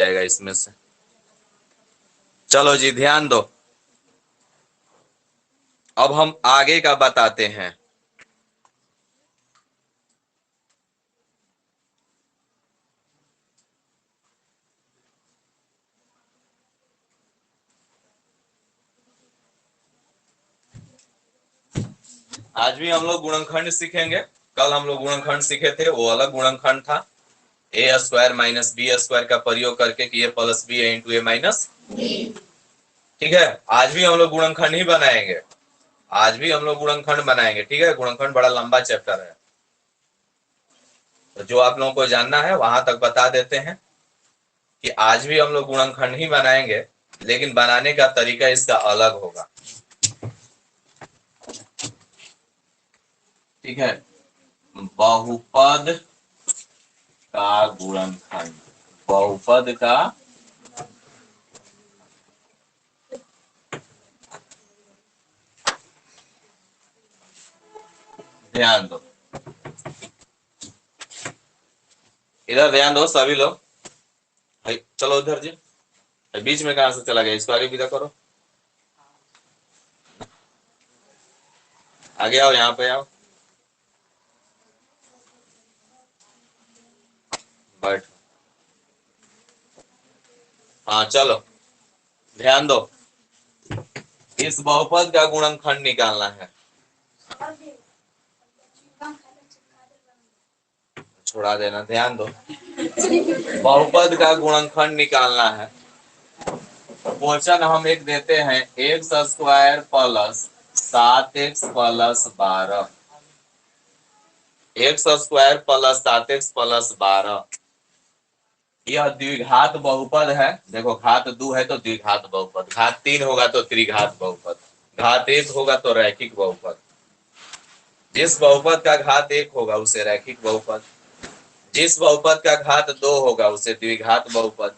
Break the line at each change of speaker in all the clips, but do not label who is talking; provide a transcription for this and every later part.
जाएगा इसमें से। चलो जी ध्यान दो, अब हम आगे का बताते हैं। आज भी हम लोग गुणनखंड सीखेंगे। कल हम लोग गुणनखंड सीखे थे, वो अलग गुणनखंड था, ए स्क्वायर माइनस बी स्क्वायर का प्रयोग करके कि ए प्लस बी है इंटू ए माइनस बी। ठीक है, आज भी हम लोग गुणनखंड ही बनाएंगे, आज भी हम लोग गुणनखंड बनाएंगे। ठीक है, गुणनखंड बड़ा लंबा चैप्टर है, तो जो आप लोगों को जानना है वहां तक बता देते हैं कि आज भी हम लोग गुणनखंड ही बनाएंगे, लेकिन बनाने का तरीका इसका अलग होगा। ठीक है, बहुपद का गुणनखंड, बहुपद का ध्यान दो, इधर ध्यान दो सभी लोग। चलो उधर जी, बीच में कहां से चला गया, इसको आगे विदा करो, आगे आओ, यहाँ पे आओ, बैठ। हाँ चलो ध्यान दो, इस बहुपद का गुणनखंड निकालना है। छोड़ा देना, ध्यान दो, बहुपद का गुणनखंड निकालना है। क्वेश्चन हम एक देते हैं, x square plus 7x plus 12, x square plus 7x plus 12, यह द्विघात बहुपद है। देखो घात 2 है तो द्विघात बहुपद, घात 3 होगा तो त्रिघात बहुपद, घात 1 होगा तो रैखिक बहुपद। जिस बहुपद का घात 1 होगा उसे रैखिक बहुपद, जिस बहुपद का घात 2 होगा उसे द्विघात बहुपद,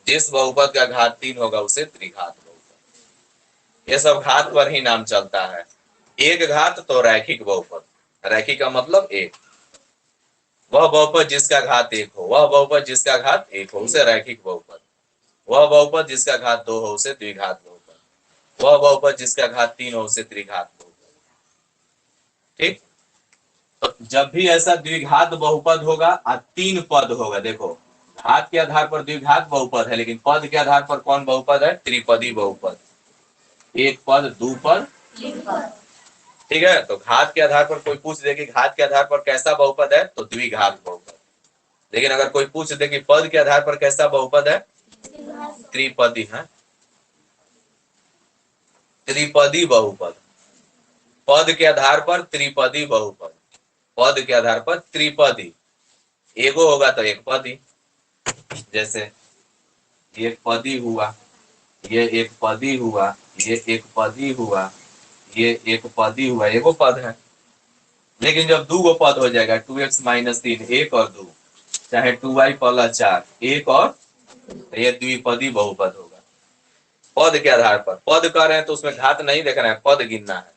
जिस बहुपद का घात 3 होगा उसे त्रिघात बहुपद। ये सब घात पर ही नाम चलता है। एक घात तो रैखिक बहुपद, रैखिक का मतलब एक, वह बहुपद जिसका घात 1 हो, वह बहुपद जिसका घात 1 हो उसे रैखिक बहुपद, वह बहुपद जिसका घात 2 हो उसे द्विघात बहुपद, वह बहुपद जिसका घात 3 हो उसे त्रिघात बहुपद। ठीक, तो जब भी ऐसा द्विघात बहुपद होगा और 3 पद होगा, देखो घात के आधार पर द्विघात बहुपद है, लेकिन पद के आधार पर कौन बहुपद है, त्रिपदी बहुपद, एक पद दो पद। ठीक है, तो घात के आधार पर कोई पूछ दे कि घात के आधार पर कैसा बहुपद है, तो द्विघात बहुपद। लेकिन अगर कोई पूछ दे कि पद के आधार पर कैसा बहुपद है, त्रिपदी है, त्रिपदी बहुपद, पद के आधार पर त्रिपदी बहुपद, पद के आधार पर त्रिपदी, एगो होगा तो एक पदी, जैसे एक पदी हुआ, ये एक पदी हुआ, ये एक पदी हुआ, ये एक पदी हुआ, एगो पद है। लेकिन जब दो गो पद हो जाएगा, 2x माइनस 3, एक और 2, चाहे 2y प्लस 4, एक और, तो ये द्विपदी बहुपद होगा। पद के आधार पर, पद कह रहे हैं तो उसमें घात नहीं देखना है, पद गिनना है।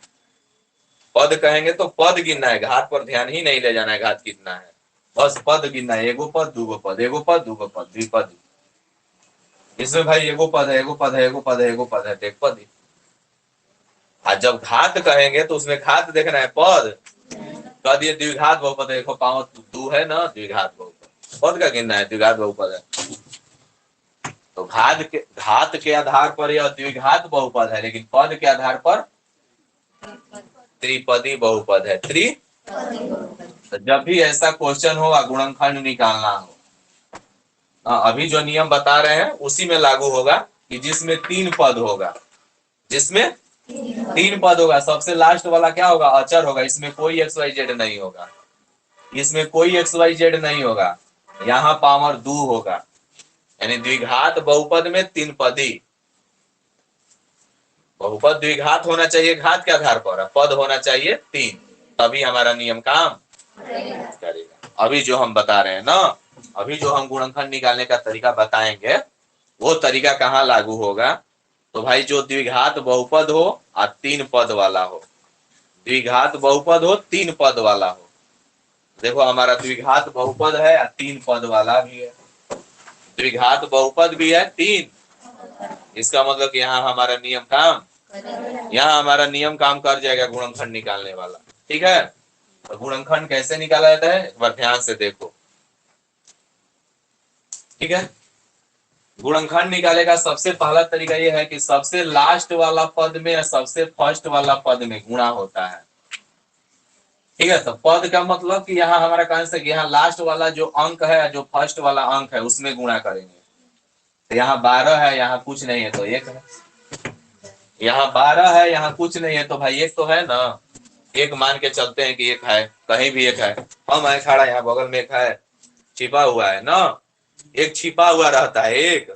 पद कहेंगे तो पद गिनना है, घात पर ध्यान ही नहीं ले जाना है, घात कितना है, बस पद गिनना है, एगो पद दूगो पद, एगो पद दूगो पद, द्विपदी। इसमें भाई एगो पद है, एगो पद है, एगो पद है, एगो पद है, एक पद। आज जब घात कहेंगे तो उसमें घात देखना है, पद कह दिए द्विघात बहुपद, देखो पाँव दो है ना, द्विघात बहुपद, पद का गिनना है, द्विघात बहुपद है। तो घात के आधार पर यह द्विघात बहुपद है, लेकिन पद के आधार पर त्रिपदी बहुपद है, तो जब भी ऐसा क्वेश्चन होगा गुणनखंड निकालना हो, अभी जो नियम बता रहे हैं उसी में लागू होगा कि जिसमें 3 पद होगा, जिसमें 3 पद होगा, सबसे लास्ट वाला क्या होगा, अचर होगा, इसमें कोई XYZ नहीं होगा, इसमें कोई XYZ नहीं होगा, यहाँ पावर 2 होगा, यानी द्विघात बहुपद में 3 पदी। बहुपद द्विघात होना चाहिए घात के आधार पर, पद होना चाहिए 3, तभी हमारा नियम काम करेगा। अभी जो हम बता रहे हैं ना, अभी जो हम गुणनखंड निकालने का तरीका बताएंगे, वो तरीका कहाँ लागू होगा, तो भाई जो द्विघात बहुपद हो और 3 पद वाला हो, द्विघात बहुपद हो 3 पद वाला हो। देखो हमारा द्विघात बहुपद है और 3 पद वाला भी है, द्विघात बहुपद भी है 3। इसका मतलब कि यहाँ हमारा नियम काम कर जाएगा गुणनखंड निकालने वाला। ठीक है, तो गुणनखंड कैसे निकाला जाता है एक बार ध्यान से देखो। ठीक है, गुणनखंड निकाले का सबसे पहला तरीका यह है कि सबसे लास्ट वाला पद में या सबसे फर्स्ट वाला पद में गुणा होता है। ठीक है, तो पद का मतलब कि यहाँ हमारा कंसेप्ट यहाँ लास्ट वाला जो अंक है, जो फर्स्ट वाला अंक है उसमें गुणा करेंगे। तो यहाँ 12 है, यहाँ कुछ नहीं है तो 1 है। यहाँ 12 है, यहाँ कुछ नहीं है तो भाई 1 तो है ना। 1 मान के चलते हैं कि 1 है, कहीं भी 1 है। हम है खड़ा, यहाँ बगल में 1 है, छिपा हुआ है ना। 1 छिपा हुआ रहता है।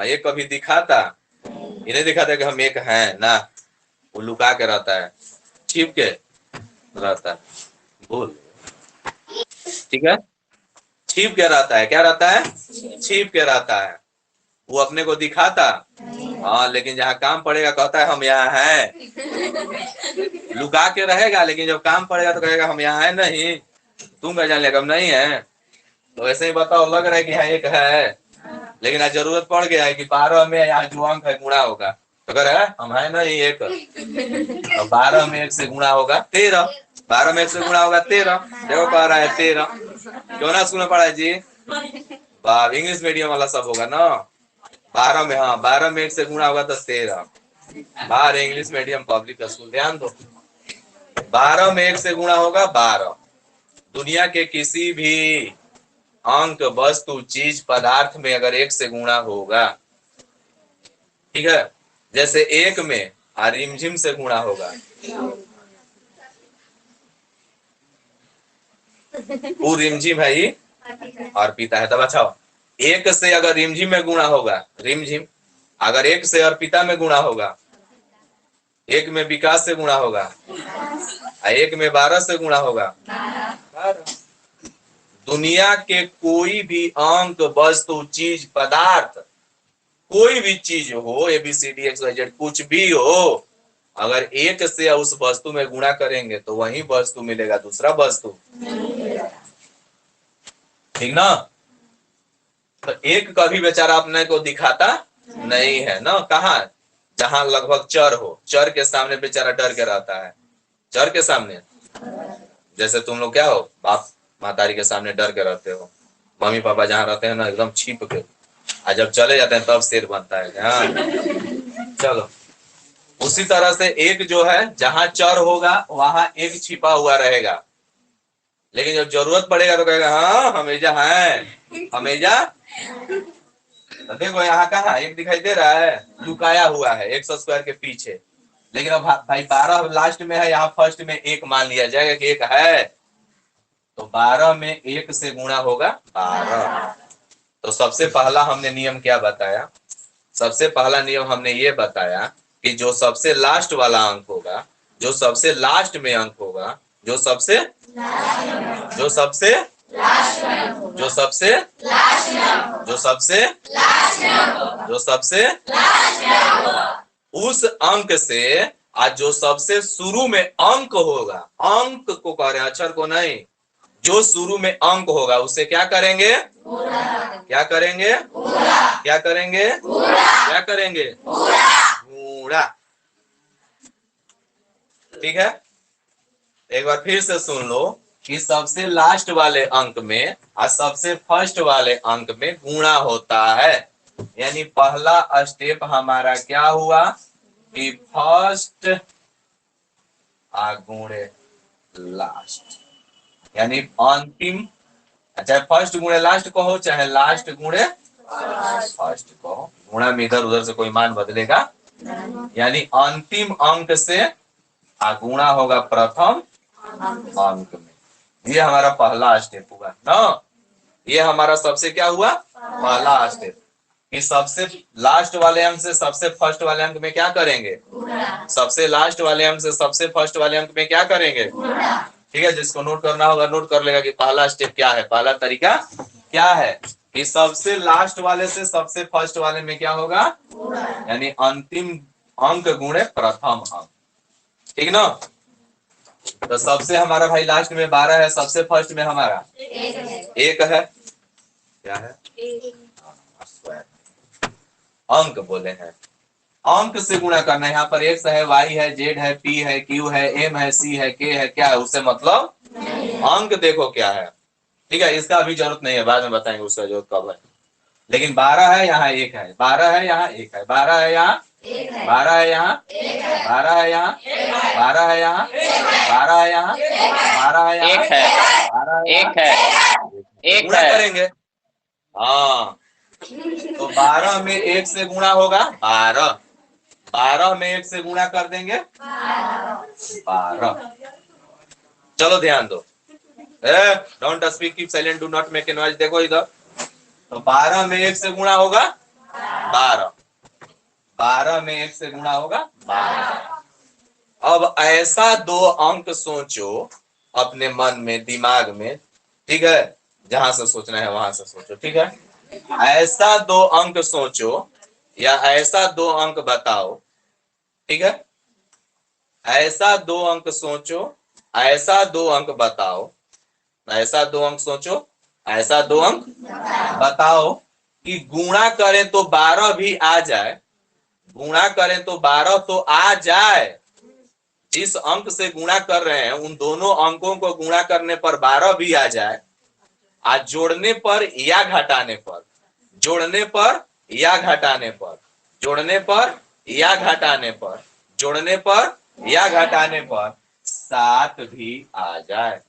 1 कभी दिखाता, ये नहीं दिखाता कि हम 1 हैं ना, वो लुका के रहता है, छिप के रहता है। बोल, ठीक है, छिप के रहता है। क्या रहता है? छिप के रहता है। वो अपने को दिखाता, हाँ, लेकिन जहाँ काम पड़ेगा कहता है हम यहाँ हैं। लुका के रहेगा, लेकिन जब काम पड़ेगा तो कहेगा हम यहाँ है नहीं। तुम क्या जान लेगा हम नहीं है। तो ऐसे ही बताओ, लग रहा है कि यहाँ 1 है, लेकिन आज जरूरत पड़ गया है कि 12 में यहाँ जो अंक है गुणा होगा। तो अगर है हम है नहीं 1, तो 12 में 1 से गुणा होगा 13। 12 में 1 से गुणा होगा 13। देखो कह रहा है 13। क्यों ना सुना पड़ा है जी? इंग्लिश मीडियम वाला सब होगा ना। 12 में, हाँ 12 में 1 से गुणा होगा तो 13। बाहर इंग्लिश मीडियम पब्लिक स्कूल, ध्यान दो। 12 में 1 से गुणा होगा 12। दुनिया के किसी भी अंक, वस्तु, चीज, पदार्थ में अगर 1 से गुणा होगा, ठीक है, जैसे 1 में रिमझिम से गुणा होगा, वो रिमझिम है ही और पिता है। तब अच्छा, 1 से अगर रिमझिम में गुणा होगा, रिमझिम अगर 1 से अर्पिता में गुणा होगा, 1 में विकास से गुणा होगा, 1 में 12 से गुणा होगा। दुनिया के कोई भी अंक, वस्तु, चीज, पदार्थ, कोई भी चीज हो, ABCD XYZ कुछ भी हो, अगर 1 से उस वस्तु में गुणा करेंगे तो वही वस्तु मिलेगा, दूसरा वस्तु। ठीक ना। तो 1 कभी बेचारा अपने को दिखाता नहीं है ना। कहा? जहां लगभग चर हो, चर के सामने बेचारा डर के रहता है। चर के सामने, जैसे तुम लोग क्या हो, बाप मातारी के सामने डर के रहते हो। मम्मी पापा जहाँ रहते हैं ना एकदम छिप के, और जब चले जाते हैं तब शेर बनता है। हाँ, चलो, उसी तरह से 1 जो है जहां चर होगा वहां 1 छिपा हुआ रहेगा, लेकिन जब जरूरत पड़ेगा तो कहेगा हाँ हमेजा है, हमेजा। तो देखो यहाँ कहाँ 1 दिखाई दे रहा है, लुकाया हुआ है 100 स्क्वायर के पीछे। लेकिन अब भाई 12 लास्ट में है, यहाँ फर्स्ट में 1 मान लिया जाएगा कि 1 है, तो 12 में 1 से गुणा होगा 12। तो सबसे पहला हमने नियम क्या बताया? सबसे पहला नियम हमने ये बताया कि जो सबसे लास्ट वाला अंक होगा, जो सबसे लास्ट में अंक होगा, जो सबसे जो सबसे जो सबसे जो सबसे जो सबसे उस अंक से आज जो सबसे शुरू में अंक होगा, अंक को कह रहे हैं, अक्षर को नहीं, जो शुरू में अंक होगा उसे क्या करेंगे? क्या करेंगे? क्या करेंगे? क्या करेंगे? गुणा। ठीक है, एक बार फिर से सुन लो कि सबसे लास्ट वाले अंक में और सबसे फर्स्ट वाले अंक में गुणा होता है। यानी पहला स्टेप हमारा क्या हुआ कि फर्स्ट गुणे लास्ट, यानी अंतिम, चाहे फर्स्ट गुणे लास्ट कहो चाहे लास्ट गुणे फर्स्ट कहो, गुणा में इधर उधर से कोई मान बदलेगा, यानी अंतिम अंक से गुणा होगा प्रथम अंक में। ये हमारा पहला स्टेप हुआ ना। ये हमारा सबसे क्या हुआ? पहला स्टेप कि सबसे लास्ट वाले अंक से सबसे फर्स्ट वाले अंक में क्या करेंगे? सबसे लास्ट वाले अंक से सबसे फर्स्ट वाले अंक में क्या करेंगे? ठीक है, जिसको नोट करना होगा नोट कर लेगा कि पहला स्टेप क्या है, पहला तरीका क्या है कि सबसे लास्ट वाले से सबसे फर्स्ट वाले में क्या होगा, यानी अंतिम अंक गुणे प्रथम अंक। ठीक ना। तो सबसे हमारा भाई लास्ट में 12 है, सबसे फर्स्ट में हमारा 1 है। क्या है? स्क्वायर, अंक बोले हैं, अंक से गुणा करना है। यहाँ पर x है, y है, z है, p है, q है, m है, c है, k है, क्या है उससे मतलब अंक देखो क्या है। ठीक है, इसका अभी जरूरत नहीं है, बाद में बताएंगे उसका जरूरत कब है। लेकिन 12 है यहाँ 1 है, 12 है यहाँ 1 है, 12 है यहाँ 12 है यहाँ 12 है यहाँ 12 है यहाँ 12 है यहाँ 12 है यहाँ
1 है 1 है 1
गुणा
है।
करेंगे। हाँ, तो 12 में 1 से गुणा होगा 12, 12 में 1 से गुणा कर देंगे 12। चलो ध्यान दो, don't speak, keep silent, do not make a noise. देखो इधर, तो 12 में 1 से गुणा होगा 12, 12 में 1 से गुणा होगा 12। अब ऐसा दो अंक सोचो अपने मन में, दिमाग में, ठीक है, जहां से सोचना है वहां से सोचो, ठीक है। ऐसा दो अंक सोचो या ऐसा दो अंक बताओ, ठीक है। ऐसा दो अंक सोचो, ऐसा दो अंक बताओ, ऐसा दो अंक सोचो, ऐसा दो अंक बताओ कि गुणा करें तो 12 भी आ जाए, गुणा करें तो 12 तो आ जाए। जिस अंक से गुणा कर रहे हैं उन दोनों अंकों को गुणा करने पर 12 भी आ जाए, आज जोड़ने पर या घटाने पर, जोड़ने पर या घटाने पर, जोड़ने पर या घटाने पर, जोड़ने पर या घटाने पर 7 भी आ जाए।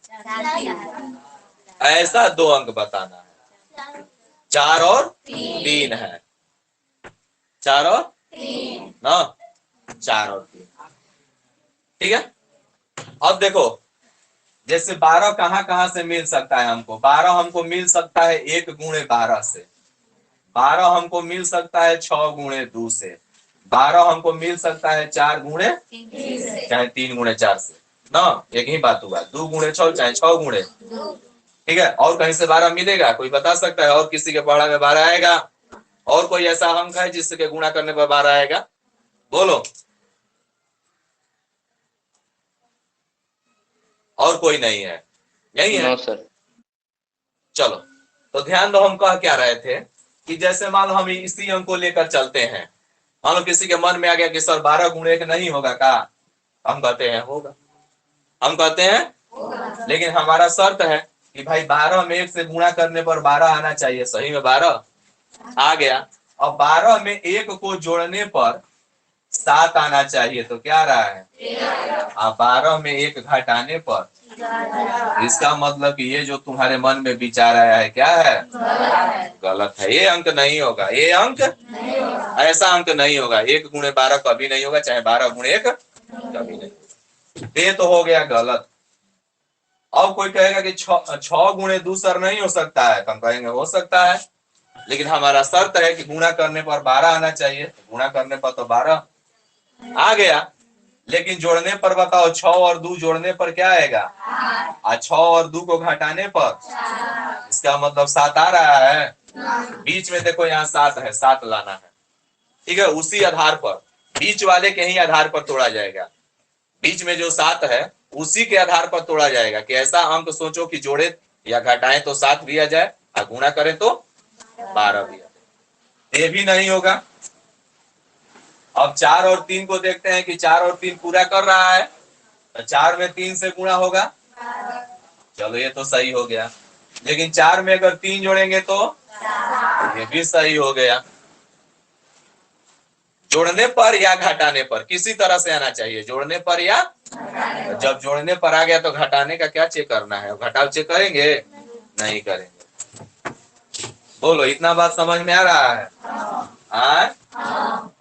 ऐसा दो अंक बताना है। 4 और 3 है, 4 और 3 ना, 4 और 3, ठीक है। अब देखो, जैसे 12 कहां कहां से मिल सकता है हमको, 12 हमको मिल सकता है 1 गुणे 12 से, 12 हमको मिल सकता है 6 गुणे 2 से, 12 हमको मिल सकता है 4 गुणे चाहे 3 गुणे 4 से ना, एक ही बात हुआ, 2 गुणे 6 चाहे 6 गुणे, ठीक है। और कहीं से 12 मिलेगा, कोई बता सकता है? और किसी के पढ़ा में 12 आएगा? और कोई ऐसा अंक है जिसके गुणा करने पर 12 आएगा? बोलो, और कोई नहीं है, यही है।
No sir.
चलो, तो ध्यान दो, हम कह क्या रहे थे कि जैसे मान लो हम इसी अंक को लेकर चलते हैं, मान लो किसी के मन में आ गया कि सर 12 गुणे 1 नहीं होगा का, हम कहते हैं होगा, हम कहते हैं, लेकिन हमारा शर्त है कि भाई 12 में 1 से गुणा करने पर 12 आना चाहिए। सही में 12 आ गया। अब 12 में 1 को जोड़ने पर 7 आना चाहिए, तो क्या रहा है? अब 12 में 1 घटाने पर, इसका मतलब कि ये जो तुम्हारे मन में विचार आया है क्या है? गलत है, ये अंक नहीं होगा, ये अंक ऐसा अंक नहीं होगा। 1 गुणे 12 कभी नहीं होगा, चाहे 12 गुणे 1 कभी नहीं। ये तो हो गया गलत। अब कोई कहेगा कि 6 गुणे 2 सर नहीं हो सकता है, तो हम कहेंगे हो सकता है, लेकिन हमारा शर्त है कि गुणा करने पर 12 आना चाहिए। गुणा करने पर तो 12 आ गया, लेकिन जोड़ने पर बताओ, 6 और 2 जोड़ने पर क्या आएगा? 6 और 2 को घटाने पर, इसका मतलब 7 आ रहा है। बीच में देखो यहाँ 7 है, 7 लाना है, ठीक है। उसी आधार पर, बीच वाले के ही आधार पर तोड़ा जाएगा। बीच में जो 7 है उसी के आधार पर तोड़ा जाएगा कि ऐसा अंक सोचो कि जोड़े या घटाएं तो 7 भी आ जाए और गुणा करें तो 12 भी आ जाए। ये भी नहीं होगा। अब 4 और 3 को देखते हैं कि 4 और 3 पूरा कर रहा है, तो 4 में 3 से गुणा होगा, चलो ये तो सही हो गया। लेकिन 4 में अगर 3 जोड़ेंगे तो ये भी सही हो गया। जोड़ने पर या घटाने पर किसी तरह से आना चाहिए, जोड़ने पर या, जब जोड़ने पर आ गया तो घटाने का क्या चेक करना है? घटाव चेक करेंगे? नहीं करेंगे। बोलो, इतना बात समझ में आ रहा है? हाँ।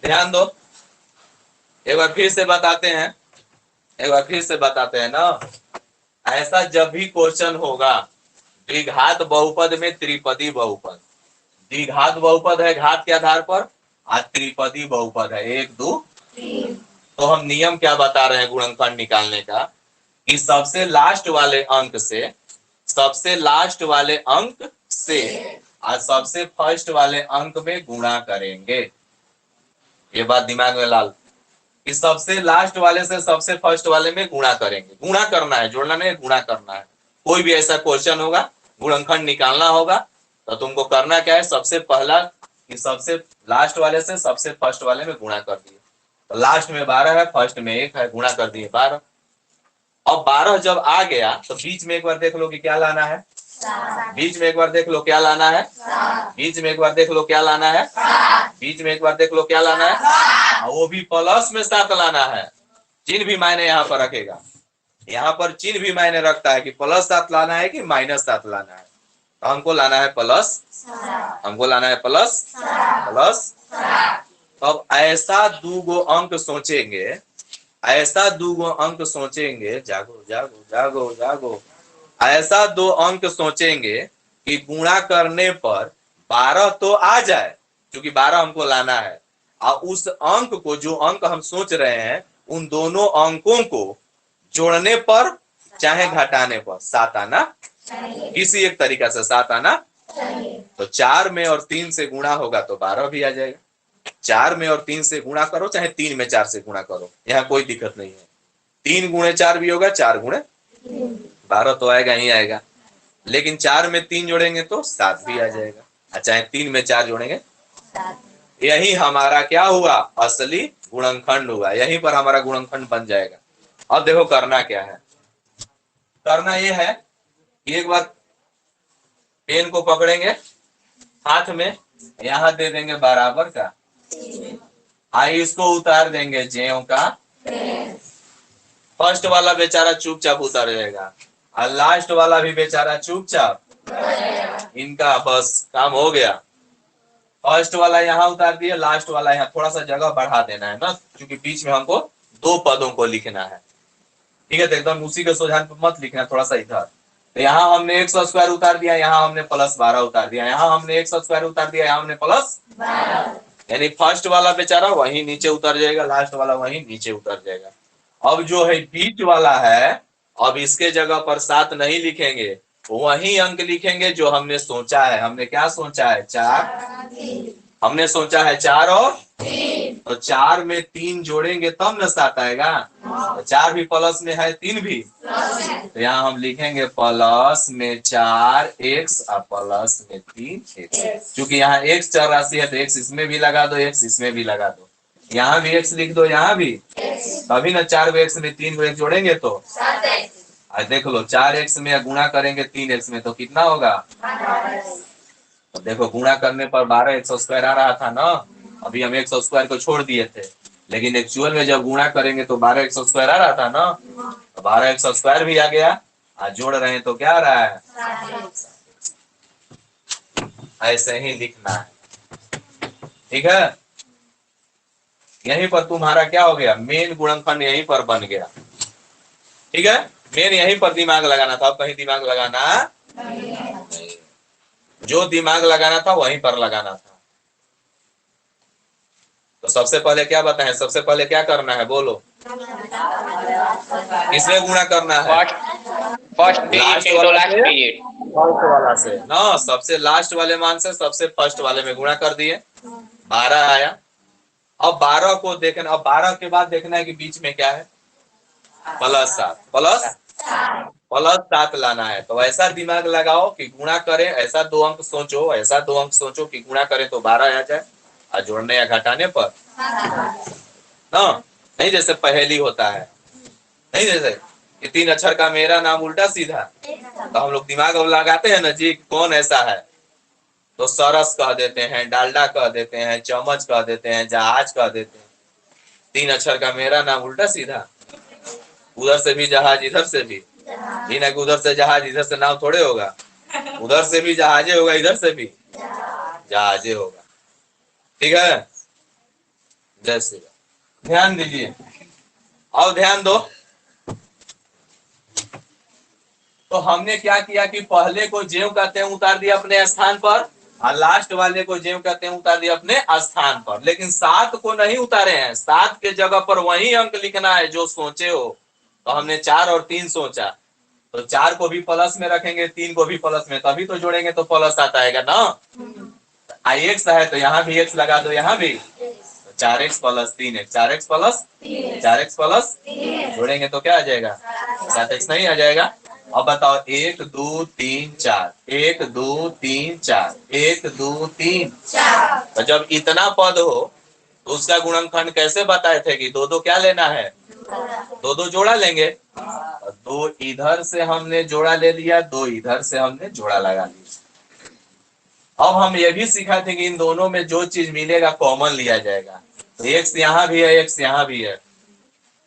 ध्यान दो, एक बार फिर से बताते हैं, एक बार फिर से बताते हैं ना। ऐसा जब भी क्वेश्चन होगा, द्विघात बहुपद में त्रिपदी बहुपद, द्विघात बहुपद है घात के आधार पर, आज त्रिपदी बहुपद है 1 2 3, तो हम नियम क्या बता रहे हैं गुणनखंड निकालने का कि सबसे लास्ट वाले अंक से, सबसे लास्ट वाले अंक से और सबसे फर्स्ट वाले अंक में गुणा करेंगे। ये बात दिमाग में लाल, कि सबसे लास्ट वाले से सबसे फर्स्ट वाले में गुणा करेंगे। गुणा करना है, जोड़ना नहीं, गुणा करना है। कोई भी ऐसा क्वेश्चन होगा, गुणनखंड निकालना होगा, तो तुमको करना क्या है, सबसे पहला कि सबसे लास्ट वाले से सबसे फर्स्ट वाले में गुणा कर दिए। तो लास्ट में 12 है, फर्स्ट में 1 है, गुणा कर दिए 12। अब 12 जब आ गया तो बीच में एक बार देख लो कि क्या लाना है, बीच में एक बार देख लो क्या लाना है, बीच में एक बार देख लो क्या लाना है, बीच में एक बार देख लो क्या लाना है, वो भी प्लस में 7 लाना है। चिन्ह भी मायने यहाँ पर रखेगा, यहाँ पर चिन्ह भी मायने रखता है कि +7 लाना है कि -7 लाना है। तो हमको लाना है प्लस, हमको लाना है प्लस प्लस। अब ऐसा 2 अंक सोचेंगे, ऐसा 2 अंक सोचेंगे, जागो जागो जागो जागो, ऐसा 2 अंक सोचेंगे कि गुणा करने पर 12 तो आ जाए, क्योंकि 12 हमको लाना है, और उस अंक को, जो अंक हम सोच रहे हैं, उन दोनों अंकों को जोड़ने पर चाहे घटाने पर 7 आना, किसी एक तरीका से 7 आना। तो 4 में और 3 से गुणा होगा तो 12 भी आ जाएगा। 4 में और 3 से गुणा करो, चाहे 3 में 4 से गुणा करो, यहाँ कोई दिक्कत नहीं है। 3 गुणे 4 भी होगा, 4 गुणे 12 तो आएगा ही आएगा। लेकिन 4 में 3 जोड़ेंगे तो 7 भी आ जाएगा, चाहे 3 में 4 जोड़ेंगे। यही हमारा क्या हुआ, असली गुणनखंड हुआ, यहीं पर हमारा गुणनखंड बन जाएगा। अब देखो करना क्या है, करना ये है कि एक बार पेन को पकड़ेंगे हाथ में, यहां दे देंगे बराबर का, आई इसको उतार देंगे ज्यों का, फर्स्ट वाला बेचारा चुपचाप उतर जाएगा और लास्ट वाला भी बेचारा चुपचाप, इनका बस काम हो गया। फर्स्ट वाला यहाँ उतार दिए, लास्ट वाला यहाँ, थोड़ा सा जगह बढ़ा देना है ना, क्योंकि बीच में हमको 2 पदों को लिखना है। ठीक है, तो एकदम उसी के सोझान पे मत लिखना, थोड़ा सा इधर। तो यहाँ हमने x² उतार दिया, यहाँ हमने +12 उतार दिया, यहाँ हमने x² उतार दिया, यहाँ हमने +12, यानी फर्स्ट वाला बेचारा वहीं नीचे उतर जाएगा, लास्ट वाला वहीं नीचे उतर जाएगा। अब जो है बीच वाला है, अब इसके जगह पर 7 नहीं लिखेंगे, वही अंक लिखेंगे जो हमने सोचा है। हमने क्या सोचा है, 4, हमने सोचा है 4 और 3, तो 4 में 3 जोड़ेंगे तब न 7 आएगा, तो 4 भी प्लस में है, 3 भी, तो यहाँ हम लिखेंगे प्लस में 4x और प्लस में 3x। क्योंकि यहाँ x चर राशि है तो x इसमें भी लगा दो, x इसमें भी लगा दो, यहाँ भी x लिख दो, यहाँ भी, तभी ना 4 को x में 3 को x जोड़ेंगे तो देख लो 4x में गुणा करेंगे 3x में तो कितना होगा, तो देखो गुणा करने पर 12x² आ रहा था ना, अभी हम x² को छोड़ दिए थे, लेकिन एक्चुअल में जब गुणा करेंगे तो 12x² आ रहा था ना, तो 12x² भी आ गया, आज जोड़ रहे हैं तो क्या आ रहा है, ऐसे ही लिखना है। ठीक है, यहीं पर तुम्हारा क्या हो गया, मेन गुणनखंड यहीं पर बन गया। ठीक है, मेन यहीं पर दिमाग लगाना था, अब कहीं दिमाग लगाना नहीं, जो दिमाग लगाना था वहीं पर लगाना था। तो सबसे पहले क्या बताएं, सबसे पहले क्या करना है बोलो, किसमें गुणा करना है,
first digit last digit,
first वाला से ना, सबसे लास्ट वाले मान से सबसे फर्स्ट वाले में गुणा कर दिए, 12 आया। अब 12 को देखना, अब 12 के बाद देखना है कि बीच में क्या है, +7, +7 लाना है। तो ऐसा दिमाग लगाओ कि गुणा करें, ऐसा 2 अंक सोचो, ऐसा 2 अंक सोचो कि गुणा करें तो 12 आ जाए, और जोड़ने या घटाने पर ना, नहीं जैसे पहेली होता है, नहीं जैसे कि 3 अक्षर का मेरा नाम उल्टा सीधा, तो हम लोग दिमाग अब लगाते हैं ना जी, कौन ऐसा है, तो सरस कह देते हैं, डालडा कह देते हैं, चम्मच कह देते हैं, जहाज कह देते हैं। 3 अक्षर का मेरा नाम उल्टा सीधा, उधर से भी जहाज इधर से भी, ये ना कि उधर से जहाज इधर से नाव थोड़े होगा, उधर से भी जहाजे होगा, इधर से भी जहाजे होगा। ठीक है, जय श्री राम। ध्यान दीजिए, अब ध्यान दो। तो हमने क्या किया कि पहले को ज्यों का त्यों उतार दिया अपने स्थान पर, और लास्ट वाले को ज्यों का त्यों उतार दिया अपने स्थान पर, लेकिन 7 को नहीं उतारे हैं, 7 के जगह पर वही अंक लिखना है जो सोचे हो। तो हमने 4 और 3 सोचा, तो 4 को भी प्लस में रखेंगे, 3 को भी प्लस में, तभी तो जोड़ेंगे तो प्लस आता है ना। आई एक्स है तो यहाँ भी एक्स लगा दो, यहाँ भी 4x plus 3x, 4x plus 4x plus जोड़ेंगे तो क्या आ जाएगा, 7x नहीं आ जाएगा। अब बताओ 1 2 3 4, 1 2 3 4, 1 2 3 4। तो जब इतना पद हो तो उसका गुणनखंड कैसे बताए थे कि दो दो क्या लेना है, दो दो जोड़ा लेंगे। दो इधर से हमने जोड़ा ले लिया, दो इधर से हमने जोड़ा लगा लिया। अब हम ये भी सीखा थे कि इन दोनों में जो चीज मिलेगा कॉमन लिया जाएगा। तो एक्स यहाँ भी है, एक्स यहाँ भी है,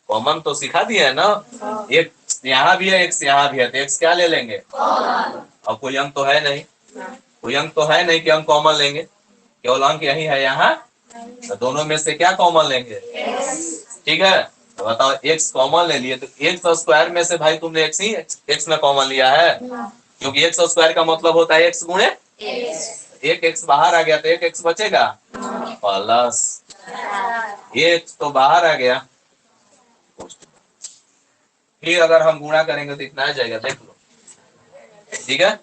कॉमन तो सिखा दिया है ना। एक यहाँ भी है, एक्स यहाँ भी है, तो एक्स क्या ले लेंगे, अब कोई अंक तो है नहीं, कोई अंक तो है नहीं कि हम कॉमन लेंगे, केवल अंक यही है यहाँ, तो दोनों में से क्या कॉमन लेंगे, ठीक है। तो बताओ एक्स कॉमन ले लिए, तो एक्स स्क्वायर में से भाई तुमने एक्स ही एक्स में कॉमन लिया है, क्योंकि एक्स स्क्वायर का मतलब होता है एक्स गुणे, एक एक्स बाहर आ गया तो एक एक्स बचेगा प्लस एक तो बाहर आ गया। फिर अगर हम गुणा करेंगे तो इतना आ जाएगा, देख लो, ठीक है।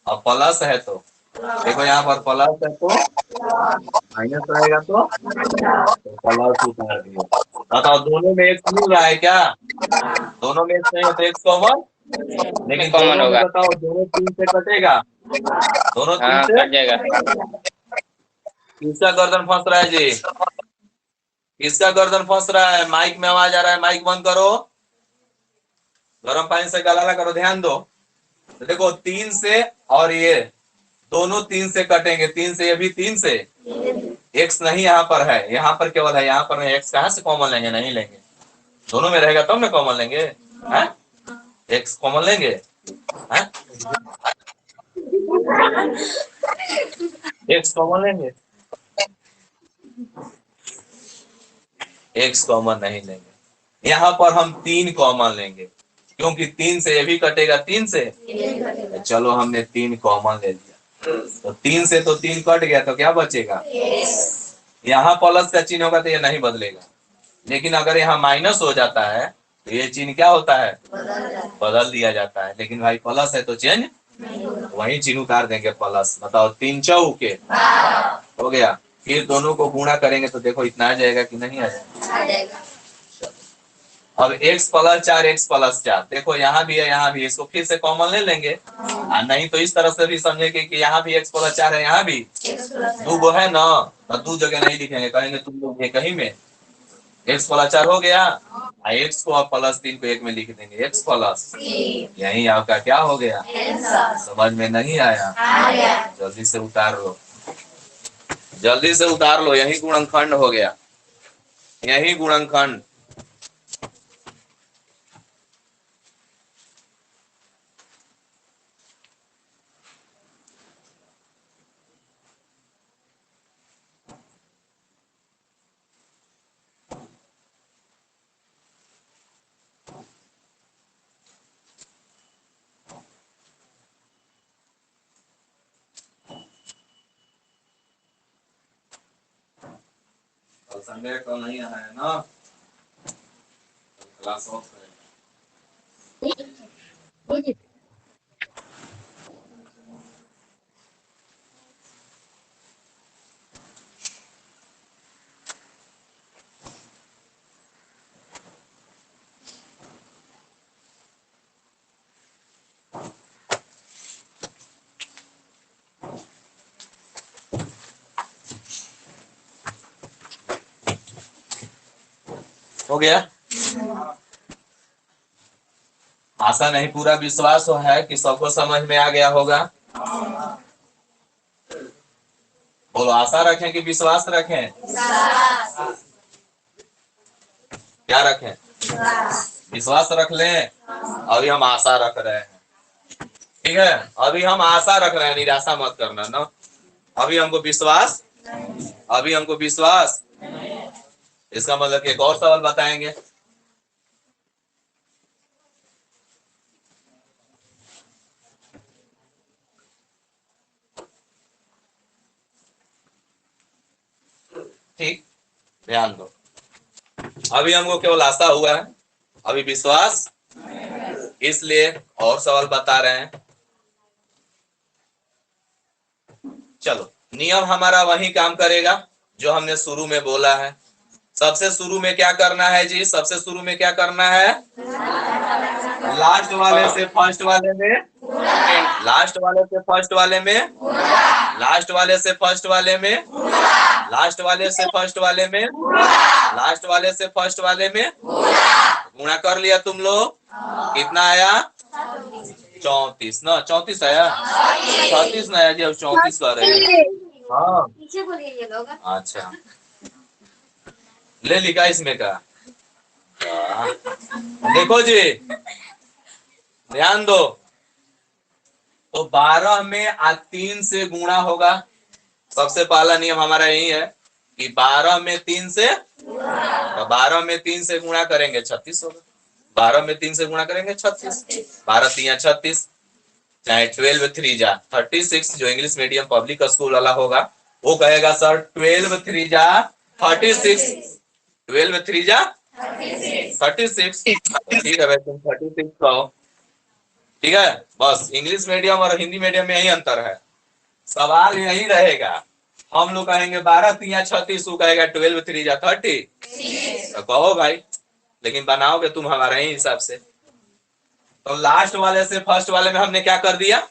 अब प्लस है तो देखो यहाँ पर प्लस है तो माइनस आएगा तो प्लस उतार दिया। बताओ दोनों में एक मिल रहा है क्या, दोनों में एक नहीं है तो एक कॉमन, लेकिन
कॉमन
दोनों में
होगा।
बताओ दोनों 3 से कटेगा, दोनों 3
हाँ
से।
कट जाएगा।
किसका गर्दन फंस रहा है जी, किसका गर्दन फंस रहा है, माइक में आवाज आ रहा है, माइक बंद करो, गर्म पानी से गलाला करो, ध्यान दो। तो देखो 3 से और ये दोनों 3 से कटेंगे, 3 से, ये भी 3 से, एक्स नहीं यहाँ पर है, यहाँ पर केवल है, यहाँ पर नहीं, एक्स कहाँ से कॉमन लेंगे, नहीं लेंगे, दोनों में रहेगा तब ना कॉमन लेंगे, हैं एक्स कॉमन लेंगे, हैं एक्स कॉमन लेंगे, एक्स कॉमन नहीं लेंगे, यहाँ पर हम 3 कॉमन लेंगे, क्योंकि 3 से ये भी कटेगा, 3 से, तो चलो हमने 3 कॉमन ले लिया, तो 3 से तो 3 कट गया, तो क्या बचेगा, यहाँ प्लस का चिन्ह होगा तो ये नहीं बदलेगा, लेकिन अगर यहाँ माइनस हो जाता है तो ये चिन्ह क्या होता है, बदल दिया जाता है, लेकिन भाई प्लस है तो चेंज, वही चिन्ह उतार देंगे प्लस। बताओ 3 चौके हो गया, फिर दोनों को गुणा करेंगे तो देखो इतना आ जाएगा कि नहीं आ जाएगा। अब x प्लस 4, x प्लस 4, देखो यहाँ भी है, यहाँ भी, इसको फिर से कॉमन ले लेंगे, नहीं तो इस तरह से भी समझेंगे कि यहाँ भी x प्लस 4 है, यहाँ भी दो गो है ना, तो दो जगह नहीं लिखेंगे, कहेंगे तुम लोग ये कहीं में x प्लस 4 हो गया, x को आप प्लस 3 को एक में लिख देंगे, x प्लस, यही आपका क्या हो गया, समझ में नहीं आया, जल्दी से उतार लो, जल्दी से उतार लो, यही गुणनखंड हो गया, यही गुणनखंड। संडे को नहीं आना है ना, क्लास ऑफ है। हो गया, आशा नहीं पूरा विश्वास है कि सबको समझ में आ गया होगा। बोलो आशा रखें कि विश्वास रखें, क्या रखें, विश्वास रख लें, अभी हम आशा रख रहे हैं, ठीक है, अभी हम आशा रख रहे हैं, निराशा मत करना ना, अभी हमको विश्वास, अभी हमको विश्वास, इसका मतलब कि एक और सवाल बताएंगे। ठीक, ध्यान दो, अभी हमको केवल आशा हुआ है, अभी विश्वास, इसलिए और सवाल बता रहे हैं। चलो, नियम हमारा वही काम करेगा जो हमने शुरू में बोला है। सबसे शुरू में क्या करना है जी? सबसे शुरू में क्या करना है? लास्ट वाले से फर्स्ट वाले में, लास्ट वाले से फर्स्ट वाले में, लास्ट वाले से फर्स्ट वाले में, लास्ट वाले से फर्स्ट वाले में, लास्ट वाले से फर्स्ट वाले में गुणा कर लिया तुम लोग। कितना आया? 34 ना? 34 आया? 36 ना आया जी? अब 34 कर रहे हैं। हाँ,
पीछे बोलिए ये लोग।
अच्छा, ले लिखा इसमें का। देखो जी, ध्यान दो। तो 12 में 3 से गुणा होगा। सबसे पहला नियम हमारा यही है कि 12 में 3 से, तो 12 में 3 से गुणा करेंगे 36 होगा। 12 में 3 से गुणा करेंगे 36, 12 3 36, चाहे 12 3 जा 36। जो इंग्लिश मीडियम पब्लिक स्कूल वाला होगा वो कहेगा सर 12 3 जा 36, 12 3 जा 36। ठीक है भाई, तुम 36 कहो। ठीक है, बस इंग्लिश मीडियम और हिंदी मीडियम में यही अंतर है। सवाल यही रहेगा। हम लोग कहेंगे 12 3 36, वो कहेगा 12 3 जा 30। तो कहो भाई, लेकिन बनाओगे तुम हमारे ही हिसाब से। तो लास्ट वाले से फर्स्ट वाले में हमने क्या कर दिया?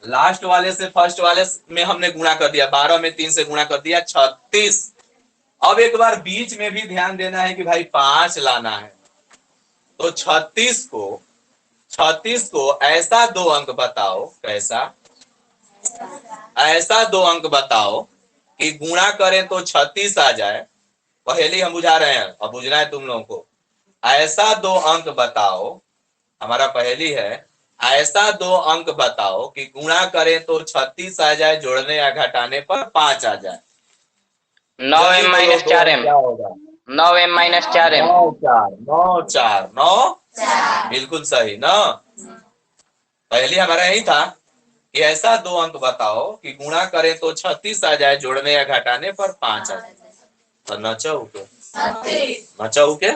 लास्ट वाले से फर्स्ट वाले में हमने गुणा कर दिया। 12 में 3 से गुणा कर दिया 36। अब एक बार बीच में भी ध्यान देना है कि भाई 5 लाना है। तो 36 को ऐसा 2 अंक बताओ, कैसा? ऐसा 2 अंक बताओ कि गुणा करें तो 36 आ जाए। पहले हम बुझा रहे हैं, अब बुझना है तुम लोगों को। ऐसा 2 अंक बताओ, हमारा पहली है, ऐसा 2 अंक बताओ कि गुणा करें तो 36 आ जाए, जोड़ने या घटाने पर 5 आ जाए।
9m माइनस 4m,
क्या होगा?
9m माइनस 4m,
9 4 9, बिल्कुल सही ना। पहले हमारा यही था कि ऐसा 2 अंक बताओ कि गुणा करें तो 36 आ जाए, जोड़ने या घटाने पर 5 आ जाए। तो नचाऊ के, नचाऊ के,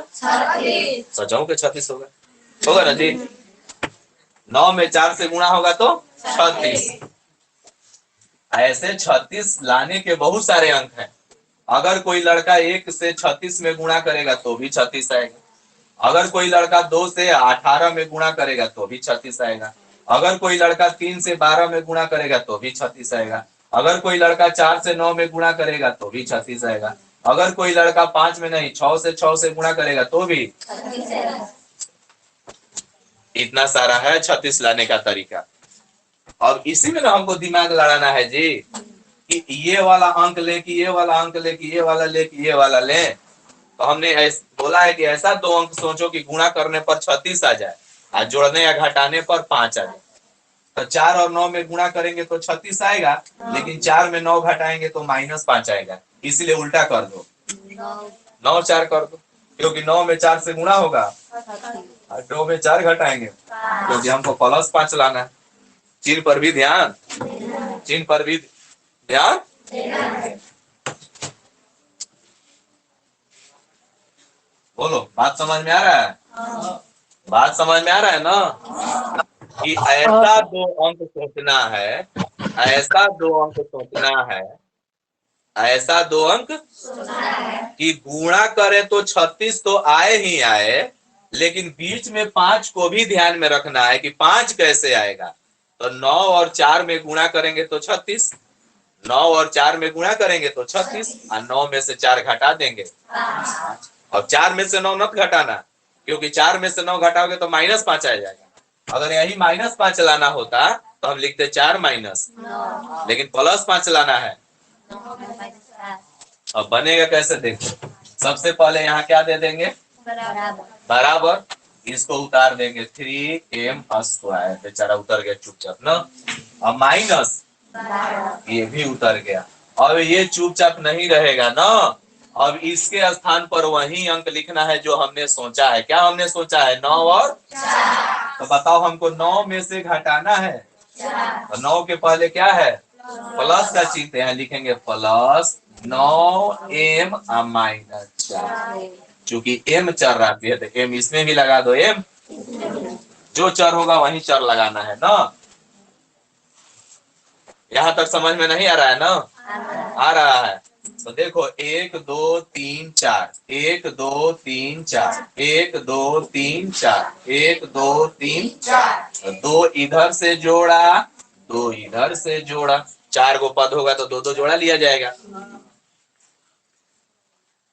सचाऊ के 36 होगा ना जी? 9 में 4 से गुणा होगा तो 36। ऐसे 36 लाने के बहुत सारे अंक हैं। अगर कोई लड़का 1 से 36 में गुणा करेगा तो भी 36 आएगा। अगर कोई लड़का 2 से 18 में गुणा करेगा तो भी 36 आएगा। अगर कोई लड़का 3 से 12 में गुणा करेगा तो भी 36 आएगा। अगर कोई लड़का 4 से 9 में गुणा करेगा तो भी 36 आएगा। अगर कोई लड़का 5 में नहीं 6 से गुणा करेगा तो भी। इतना सारा है 36 लाने का तरीका। अब इसी में ना हमको दिमाग लड़ाना है जी कि ये वाला अंक ले कि ये वाला अंक ले कि ये वाला ले कि ये वाला ले। तो हमने बोला है कि ऐसा 2 अंक सोचो कि गुणा करने पर 36 आ जाए और जोड़ने या घटाने पर 5 आ जाए। तो 4 और 9 में गुणा करेंगे तो 36 आएगा, लेकिन 4 में 9 घटाएंगे तो -5 आएगा। इसीलिए उल्टा कर दो, 9 4 कर दो, क्योंकि 9 में 4 से गुणा होगा और 2 में 4 घटाएंगे, क्योंकि हमको +5 लाना है। चिन्ह पर भी ध्यान, चिन्ह पर भी ध्यान। बोलो, बात समझ में आ रहा है? बात समझ में आ रहा है ना कि ऐसा 2 अंक सोचना है, ऐसा 2 अंक सोचना है, ऐसा 2 अंक कि गुणा करें तो 36 तो आए ही आए, लेकिन बीच में 5 को भी ध्यान में रखना है कि 5 कैसे आएगा। तो 9 और 4 में गुणा करेंगे तो 36, 9 और 4 में गुणा करेंगे तो 36, और 9 में से 4 घटा देंगे। और 4 में से 9 मत घटाना, क्योंकि 4 में से 9 घटाओगे तो -5 आ जाएगा। अगर यही -5 लाना होता तो हम लिखते 4 माइनस, लेकिन +5 लाना है। अब बनेगा कैसे देखो। सबसे पहले यहाँ क्या दे देंगे? बराबर। इसको उतार देंगे 3m²। बेचारा उतर गया चुपचाप ना। अब माइनस, ये भी उतर गया। अब ये चुपचाप नहीं रहेगा ना। अब इसके स्थान पर वही अंक लिखना है जो हमने सोचा है। क्या हमने सोचा है? 9 और 4। तो बताओ, हमको 9 में से घटाना है, तो 9 के पहले क्या है? प्लस का चिन्ह है, लिखेंगे +9m - 4। चूंकि m चर आती है तो m इसमें भी लगा दो। m जो चर होगा वही चर लगाना है ना। यहां तक समझ में नहीं आ रहा है ना? आ रहा है। तो देखो 1 2 3 4, 1 2 3 4, 1 2 3 4, 1 2 3 4, दो इधर से जोड़ा, दो इधर से जोड़ा, 4 गो पद होगा तो दो दो जोड़ा लिया जाएगा।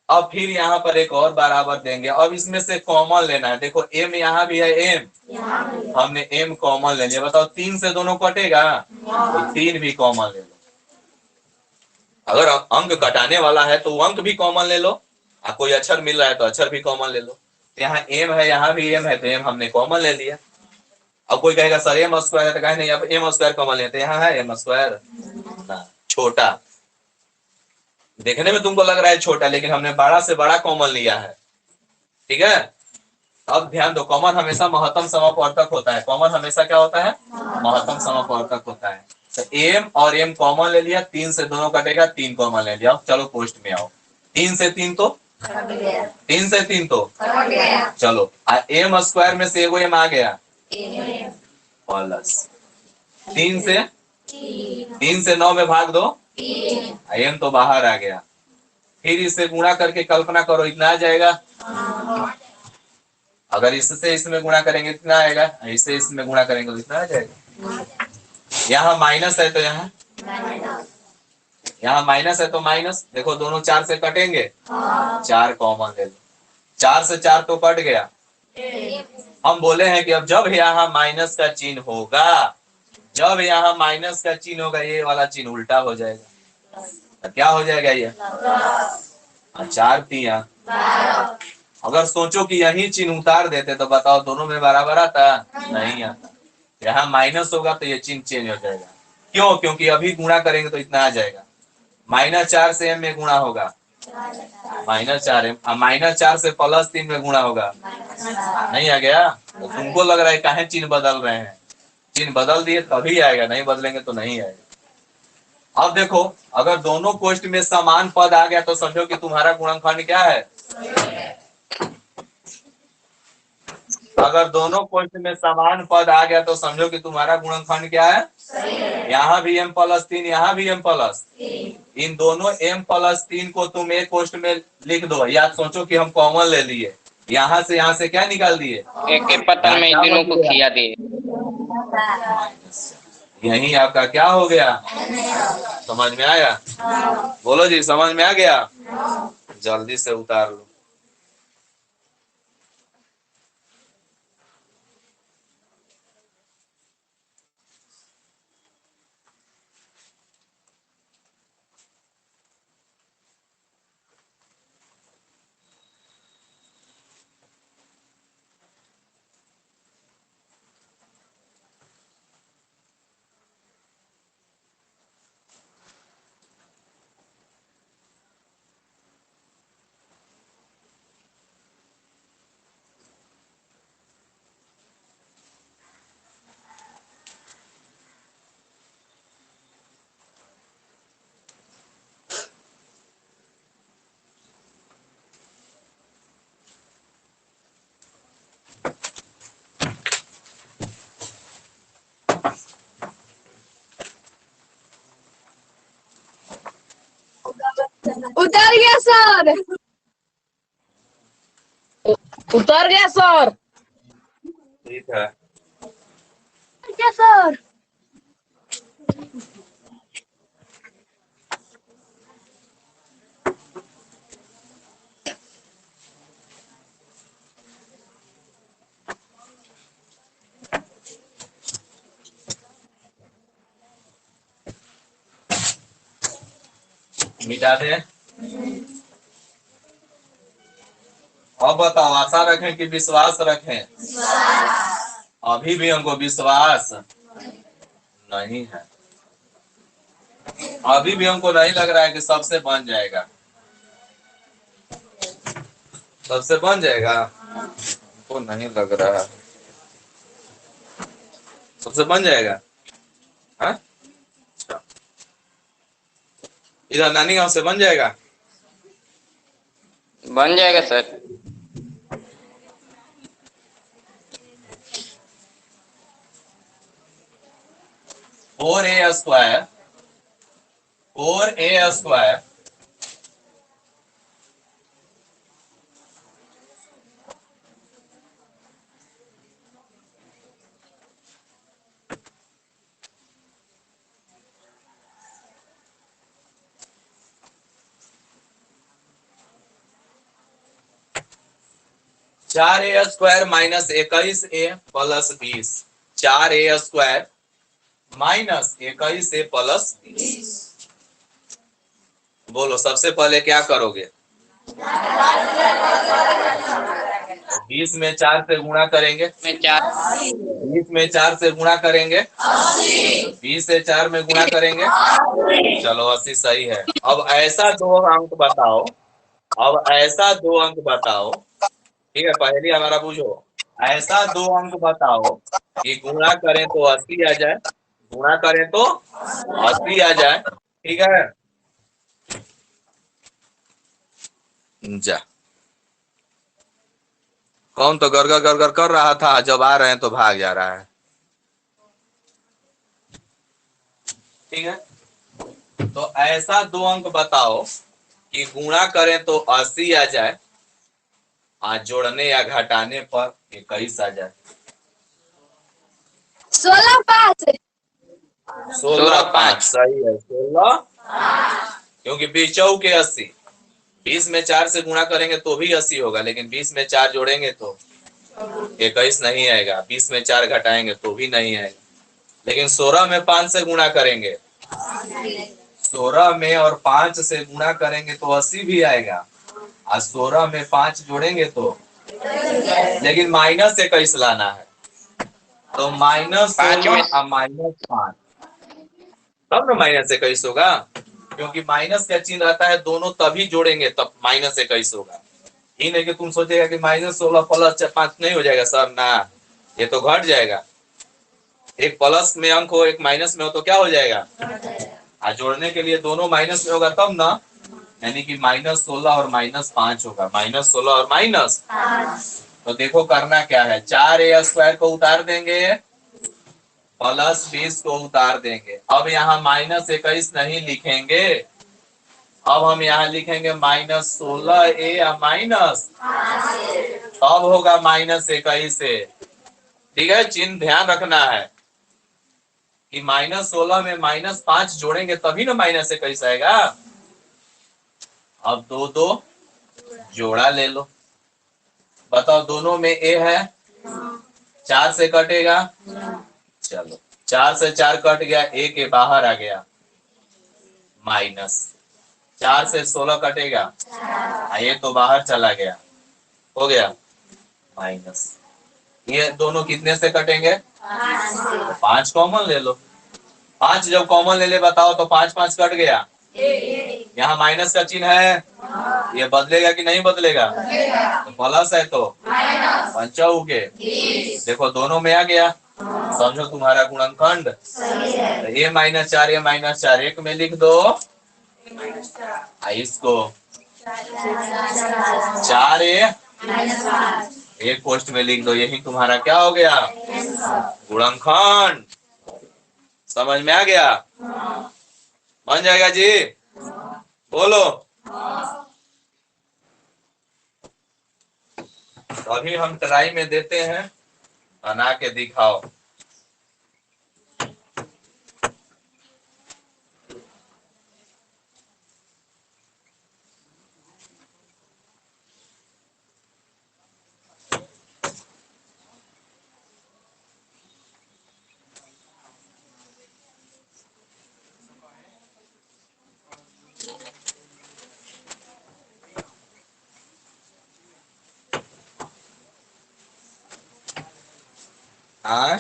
अब फिर यहाँ पर एक और बराबर देंगे। अब इसमें से कॉमन लेना है। देखो m यहाँ भी है, m हमने m कॉमन ले लिया। बताओ 3 से दोनों कटेगा तो 3 भी कॉमन ले लो। अगर अंक घटाने वाला है तो अंक भी कॉमन ले लो। कोई अक्षर मिल रहा है तो अक्षर भी कॉमन ले लो। यहाँ m है, यहाँ भी m है, तो m हमने कॉमन ले लिया। अब कोई कहेगा सर m स्क्वायर है, तो कहे नहीं अब m स्क्वायर कॉमन लेते। यहाँ है m स्क्वायर छोटा, देखने में तुमको लग रहा है छोटा, लेकिन हमने बड़ा से बड़ा कॉमन लिया है। ठीक है। अब ध्यान दो, कॉमन हमेशा महत्तम समापवर्तक होता है। कॉमन हमेशा क्या होता है? महत्तम समापवर्तक होता है। तो m और m कॉमन ले लिया, 3 से दोनों कटेगा, 3 कॉमन ले लिया। चलो पोस्ट में आओ। 3 से 3 तो 3 से 3 तो चलो m स्क्वायर में से एगो m आ गया प्लस 3 से 9 में भाग दो, m तो बाहर आ गया। फिर इसे गुणा करके कल्पना करो, इतना आ जाएगा। अगर इससे इसमें गुणा करेंगे इतना आएगा, इससे इसमें गुणा करेंगे तो इतना आ जाएगा। यहाँ माइनस है तो यहाँ माइनस है तो माइनस। देखो दोनों 4 से कटेंगे, 4 कॉमन ले लो। 4 से 4 तो कट गया। हम बोले हैं कि अब जब यहाँ माइनस का चिन्ह होगा, जब यहाँ माइनस का चिन्ह होगा, ये वाला चिन्ह उल्टा हो जाएगा। तो क्या हो जाएगा ये? 4 तिया। अगर सोचो कि यही चिन्ह उतार देते तो बताओ दोनों में बराबर आता? नहीं आता। यहाँ माइनस होगा तो ये चिन्ह चेंज हो जाएगा। क्यों? क्योंकि अभी गुणा करेंगे तो इतना आ जाएगा। -4 से m में गुणा होगा, -4m। -4 से +3 में गुणा होगा, नहीं आ गया। तो तुमको लग रहा है काहे चिन्ह बदल रहे हैं? चिन्ह बदल दिए तभी आएगा, नहीं बदलेंगे तो नहीं आएगा। अब देखो, अगर दोनों कोष्ठ में समान पद आ गया तो समझो कि तुम्हारा गुणनखंड क्या है? अगर दोनों कोष्ठ में समान पद आ गया तो समझो कि तुम्हारा गुणनखंड क्या है? यहाँ भी m+3, यहाँ भी m+3। इन दोनों m+3 को तुम एक कोष्ठ में लिख दो। या सोचो कि हम कॉमन ले लिए, यहाँ से क्या निकाल दिए?
एक एक पतन में इन तीनों को खिया दिए।
यही आपका क्या हो गया? समझ में आया? बोलो जी, समझ में आ गया? जल्दी से उतार लो।
उतर गया सर। उतर गया सर।
ठीक है।
क्या सर?
मिटा दे। अब बताओ, आशा रखें कि विश्वास रखें? अभी भी हमको विश्वास नहीं है। अभी भी हमको नहीं लग रहा है कि सबसे बन जाएगा। सबसे बन जाएगा हमको नहीं लग रहा है। सबसे बन जाएगा? हाँ? अच्छा। इधर नानी गांव से बन जाएगा?
बन जाएगा sir.
4a² 4a² 4a² minus 21a plus 20 4a² minus 21a plus 20। बोलो सबसे पहले क्या करोगे? 20 में 4 से गुणा करेंगे,
में 4
20 में 4 से गुणा करेंगे, 20 से 4 में गुणा करेंगे, चलो 80 सही है। अब ऐसा दो अंक बताओ, अब ऐसा दो अंक बताओ, ठीक है पहले हमारा बुझो, ऐसा दो अंक बताओ कि गुणा करें तो 80 आ जाए, गुणा करें तो 80 आ जाए, ठीक है। जा कौन तो गरगर गरगर कर रहा था, जब आ रहे हैं तो भाग जा रहा है, ठीक है। तो ऐसा दो अंक बताओ कि गुणा करें तो 80 आ जाए, आज जोड़ने या घटाने पर 21 आ जाए।
16 5।
16 5 सही है, 16, क्योंकि 20 चौके 80, 20 में 4 से गुणा करेंगे तो भी 80 होगा, लेकिन 20 में 4 जोड़ेंगे तो 21 नहीं आएगा, 20 में 4 घटाएंगे तो भी नहीं आएगा, लेकिन 16 में 5 से गुणा करेंगे, 16 में और 5 से गुणा करेंगे तो 80 भी आएगा, और 16 में 5 जोड़ेंगे तो, लेकिन माइनस 21 लाना है, तो माइनस
5 में
16 और माइनस 5, तब ना माइनस 21 होगा, क्योंकि माइनस का चिन्ह रहता है, दोनों तभी जोड़ेंगे तब माइनस 21 होगा। ये नहीं कि तुम सोचेगा कि -16 प्लस 5 नहीं हो जाएगा सर, ना, ये तो घट जाएगा, एक प्लस में अंक हो एक माइनस में हो तो क्या हो जाएगा, आज जोड़ने के लिए दोनों माइनस में होगा तब ना, यानी कि -16 और -5 होगा, -16 और माइनस। तो देखो करना क्या है, 4a² को उतार देंगे, प्लस 20 को उतार देंगे, अब यहाँ -21 नहीं लिखेंगे, अब हम यहाँ लिखेंगे -16a या माइनस, तब होगा -21 से, ठीक है। चिन्ह ध्यान रखना है कि -16 में -5 जोड़ेंगे तभी ना -21 आएगा। अब दो दो जोड़ा ले लो, बताओ दोनों में a है, 4 से कटेगा, चलो 4 से 4 कट गया, a के बाहर आ गया माइनस, 4 से 16 कटेगा, ये तो बाहर चला गया, हो गया माइनस, ये दोनों कितने से कटेंगे, 5 कॉमन ले लो, 5 जब कॉमन ले ले बताओ तो 5 5 कट गया, यहाँ माइनस का चिन्ह है, ये बदलेगा कि नहीं बदलेगा, तो प्लस है तो पंचाऊ के, देखो दोनों में आ गया, समझो तुम्हारा गुणनखंड, तो a -4 a -4 एक में लिख दो, इसको 4a एक पोस्ट में लिख दो, यही तुम्हारा क्या हो गया, गुणनखंड। समझ में आ गया, बन जाएगा जी, बोलो। अभी हम ट्राई में देते हैं, बना के दिखाओ। हाँ